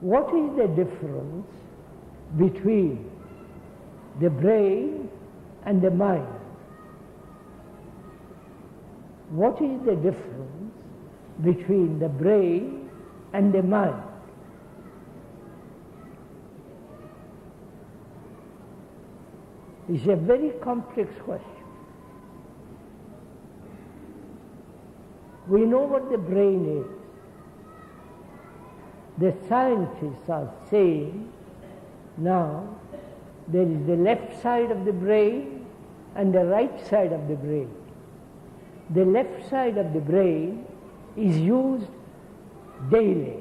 What is the difference between the brain and the mind? What is the difference between the brain and the mind? It's a very complex question. We know what the brain is. The scientists are saying now there is the left side of the brain and the right side of the brain. The left side of the brain is used daily.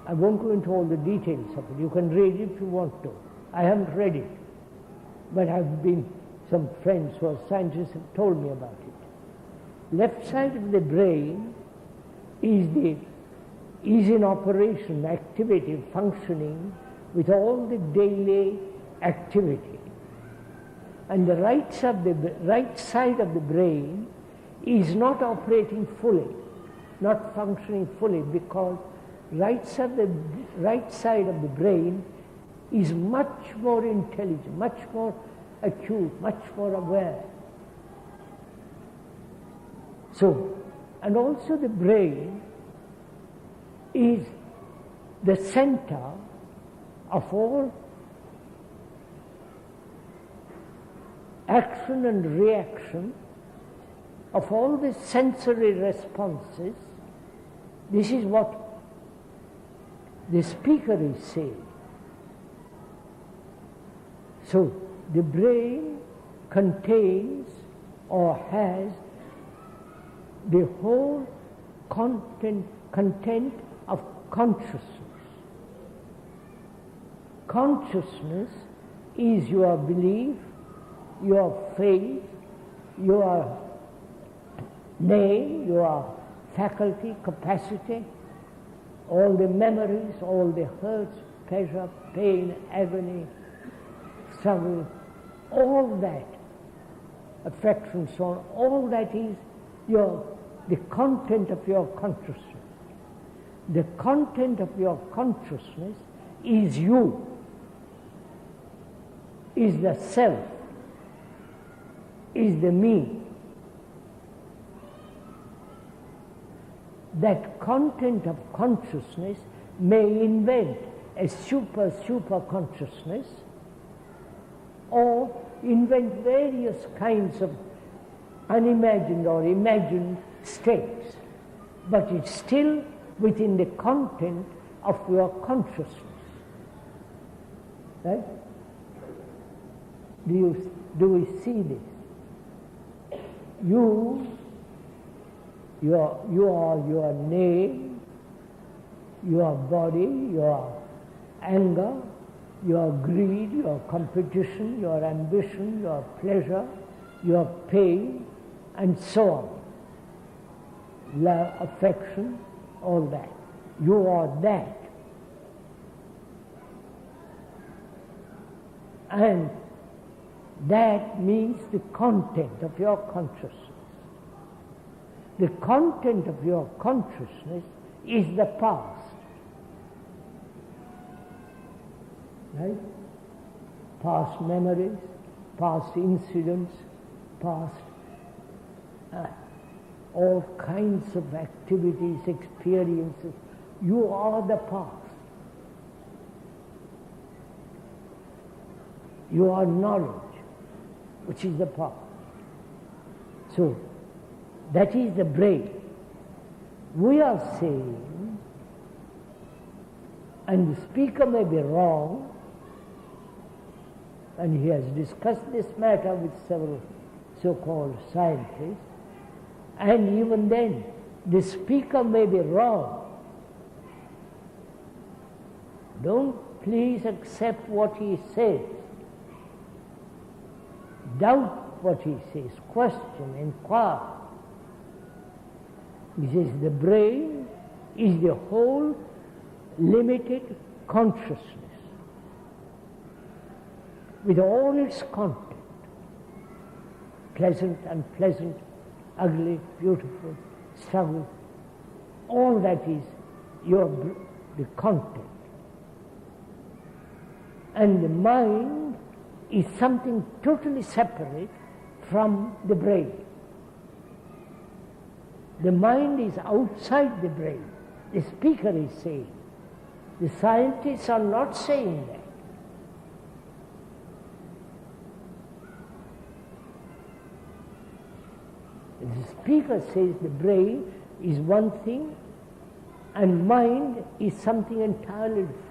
I won't go into all the details of it. You can read it if you want to. I haven't read it. But some friends who are scientists have told me about it. Left side of the brain is in operation, activity, functioning with all the daily activity. And the right side of the brain is not operating fully, not functioning fully, because right side of the brain is much more intelligent, much more acute, much more aware. So, and also the brain is the center of all action and reaction, of all the sensory responses. This is what the speaker is saying. So the brain contains or has the whole content of consciousness. Consciousness is your belief, your faith, your name, your faculty, capacity, all the memories, all the hurts, pleasure, pain, agony, struggle, all that, affection, so on, all that is the content of your consciousness. The content of your consciousness is you, is the self, is the me. That content of consciousness may invent a super consciousness, or invent various kinds of unimagined or imagined states, but it's still within the content of your consciousness. Right? Do we see this? You are your name, your body, your anger, your greed, your competition, your ambition, your pleasure, your pain, and so on. Love, affection, all that. You are that. And that means the content of your consciousness. The content of your consciousness is the past. Right? Past memories, past incidents, past all kinds of activities, experiences. You are the past. You are knowledge, which is the past. So, that is the brain. We are saying, and the speaker may be wrong, and he has discussed this matter with several so-called scientists, and even then, the speaker may be wrong. Don't please accept what he says. Doubt what he says, question, inquire. He says the brain is the whole limited consciousness with all its content, pleasant, unpleasant, ugly, beautiful, struggle, all that is the content. And the mind is something totally separate from the brain. The mind is outside the brain. The speaker is saying. The scientists are not saying that. The speaker says the brain is one thing and mind is something entirely different.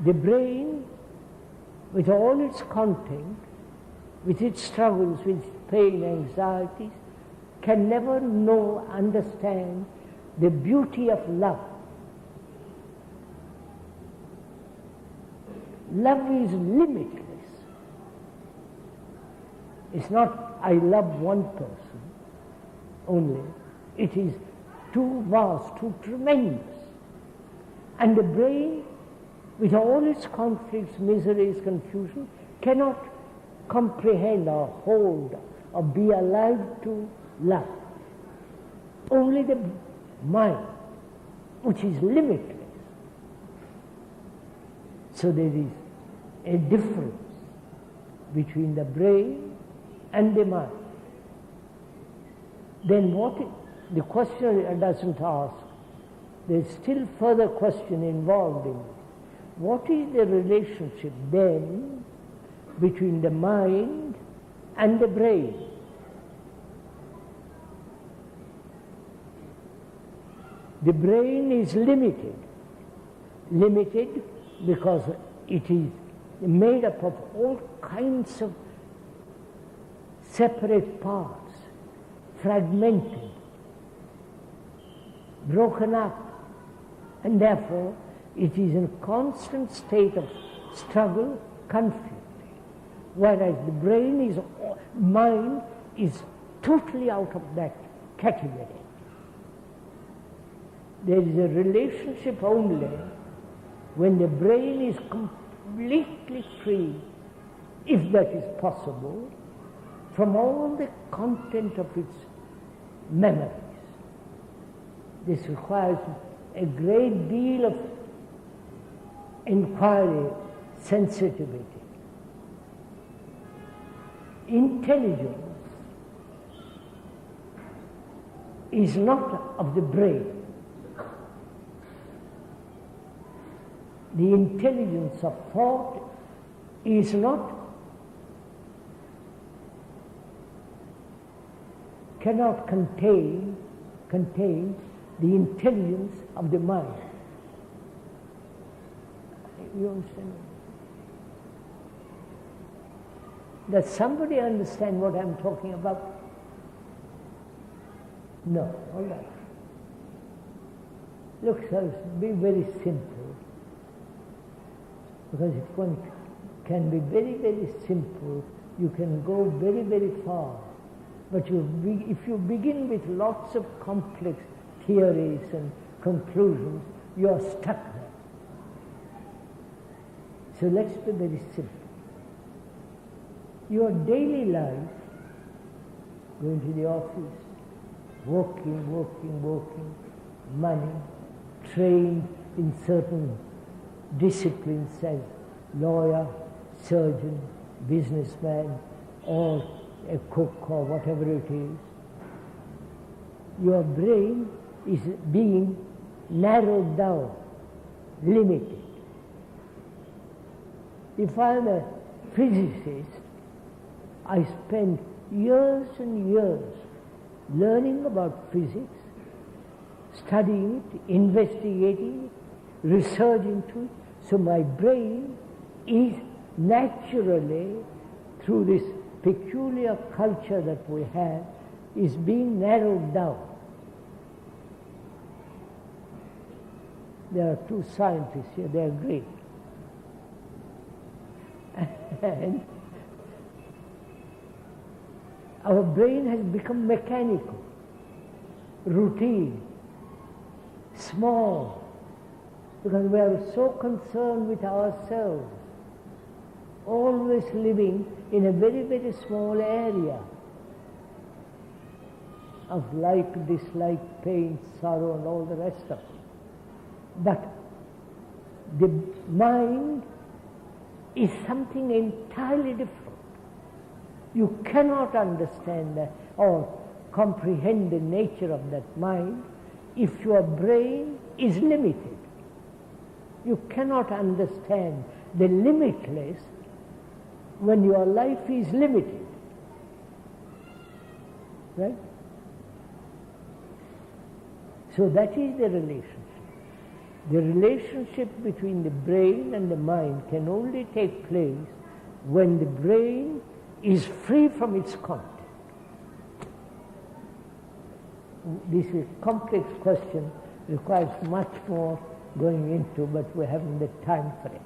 The brain, with all its content, with its struggles, with its pain, anxieties, can never know, understand the beauty of love. Love is limitless. It's not I love one person only. It is too vast, too tremendous. And the brain, with all its conflicts, miseries, confusion, cannot comprehend or hold or be alive to love. Only the mind, which is limitless. So there is a difference between the brain and the mind. Then the questioner doesn't ask, there's still further question involved in it. What is the relationship then between the mind and the brain? The brain is limited because it is made up of all kinds of separate parts, fragmented, broken up, and therefore it is in a constant state of struggle, conflict. Whereas the mind is totally out of that category. There is a relationship only when the brain is completely free, if that is possible, from all the content of its memories. This requires a great deal of inquiry, sensitivity. Intelligence is not of the brain. The intelligence of thought is not, cannot contain the intelligence of the mind. You understand? Does somebody understand what I'm talking about? No, all right. Look, sir, be very simple. Because if one can be very, very simple, you can go very, very far. But if you begin with lots of complex theories and conclusions, you are stuck there. So let's be very simple. Your daily life, going to the office, working, money, trained in certain disciplines as lawyer, surgeon, businessman, or a cook or whatever it is, your brain is being narrowed down, limited. If I'm a physicist, I spend years and years learning about physics, studying it, investigating it, research into it. So my brain is naturally, through this peculiar culture that we have, is being narrowed down. There are two scientists here, they are great. And our brain has become mechanical, routine, small, because we are so concerned with ourselves, always living in a very, very small area of like, dislike, pain, sorrow, and all the rest of it. But The mind is something entirely different. You cannot understand that or comprehend the nature of that mind if your brain is limited. You cannot understand the limitless when your life is limited. Right? So that is the relationship. The relationship between the brain and the mind can only take place when the brain is free from its content. This is a complex question, requires much more going into, but we haven't the time for it.